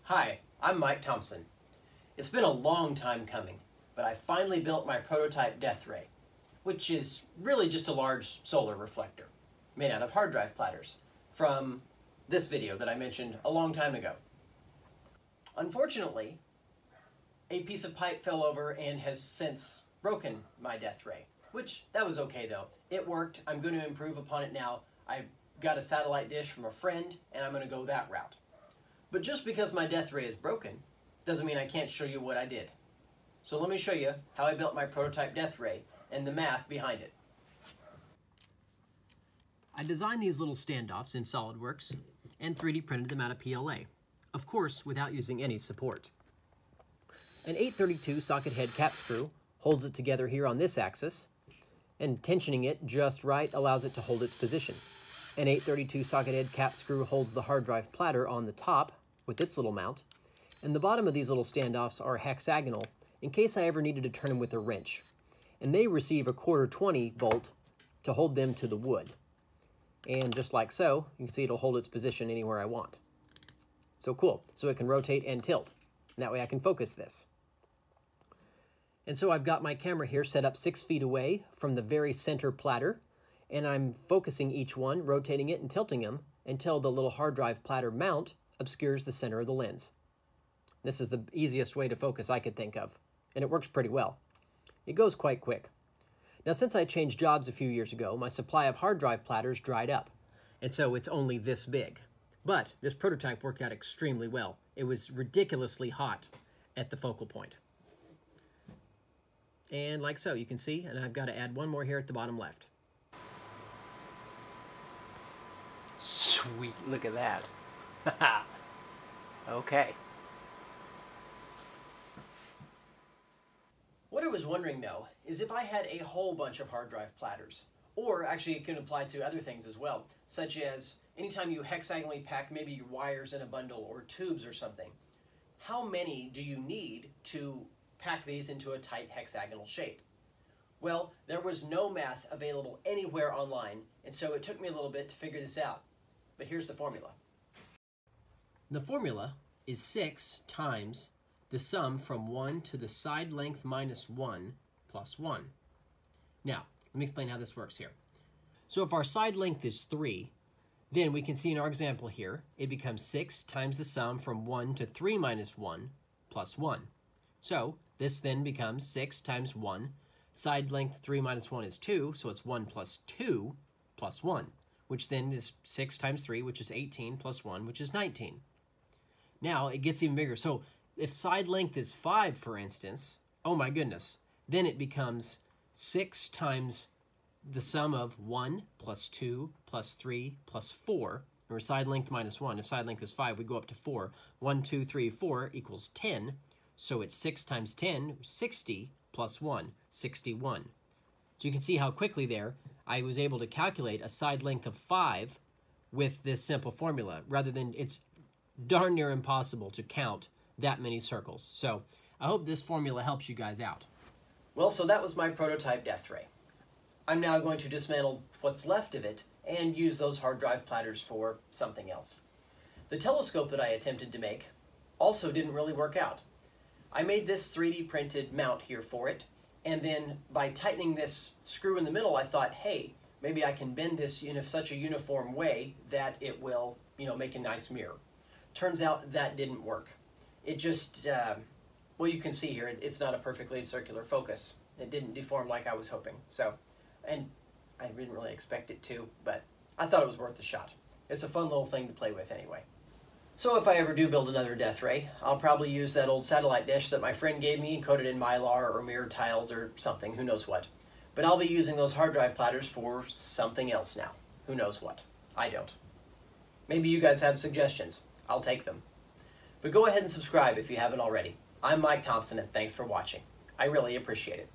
Hi, I'm Mike Thompson. It's been a long time coming, but I finally built my prototype death ray, which is really just a large solar reflector made out of hard drive platters from this video that I mentioned a long time ago. Unfortunately, a piece of pipe fell over and has since broken my death ray, which that was okay though. It worked. I'm going to improve upon it now. I've got a satellite dish from a friend and I'm going to go that route. But just because my death ray is broken doesn't mean I can't show you what I did. So let me show you how I built my prototype death ray and the math behind it. I designed these little standoffs in SolidWorks and 3D printed them out of PLA, of course without using any support. An 832 socket head cap screw holds it together here on this axis, and tensioning it just right allows it to hold its position. An 832 socket head cap screw holds the hard drive platter on the top with its little mount, and the bottom of these little standoffs are hexagonal in case I ever needed to turn them with a wrench. And they receive a 1/4-20 bolt to hold them to the wood. And just like so, you can see it'll hold its position anywhere I want. So cool. So it can rotate and tilt. And that way I can focus this. And so I've got my camera here set up 6 feet away from the very center platter, and I'm focusing each one, rotating it and tilting them until the little hard drive platter mount obscures the center of the lens. This is the easiest way to focus I could think of, and it works pretty well. It goes quite quick. Now, since I changed jobs a few years ago, my supply of hard drive platters dried up, and so it's only this big. But this prototype worked out extremely well. It was ridiculously hot at the focal point. And like so, you can see, and I've got to add one more here at the bottom left. Sweet, look at that. Okay. What I was wondering though, is if I had a whole bunch of hard drive platters, or actually it can apply to other things as well, such as anytime you hexagonally pack maybe your wires in a bundle or tubes or something, how many do you need to pack these into a tight hexagonal shape? Well, there was no math available anywhere online, and so it took me a little bit to figure this out. But here's the formula. The formula is 6 times the sum from 1 to the side length minus 1 plus 1. Now, let me explain how this works here. So if our side length is 3, then we can see in our example here, it becomes 6 times the sum from 1 to 3 minus 1 plus 1. So this then becomes 6 times 1. Side length 3 minus 1 is 2, so it's 1 plus 2 plus 1, which then is 6 times 3, which is 18, plus 1, which is 19. Now it gets even bigger. So if side length is 5, for instance, oh my goodness, then it becomes 6 times the sum of 1 plus 2 plus 3 plus 4, or side length minus 1. If side length is 5, we go up to 4. 1, 2, 3, 4 equals 10. So it's 6 times 10, 60, plus 1, 61. So you can see how quickly there I was able to calculate a side length of 5 with this simple formula, rather than it's darn near impossible to count that many circles. So I hope this formula helps you guys out. Well, so that was my prototype death ray. I'm now going to dismantle what's left of it and use those hard drive platters for something else. The telescope that I attempted to make also didn't really work out. I made this 3D printed mount here for it, and then by tightening this screw in the middle, I thought, hey, maybe I can bend this in such a uniform way that it will, make a nice mirror. Turns out that didn't work. It just, well, you can see here, it's not a perfectly circular focus. It didn't deform like I was hoping. So, and I didn't really expect it to, but I thought it was worth the shot. It's a fun little thing to play with anyway. So if I ever do build another death ray, I'll probably use that old satellite dish that my friend gave me and coat it in Mylar or mirror tiles or something, who knows what. But I'll be using those hard drive platters for something else now. Who knows what? I don't. Maybe you guys have suggestions. I'll take them. But go ahead and subscribe if you haven't already. I'm Mike Thompson, and thanks for watching. I really appreciate it.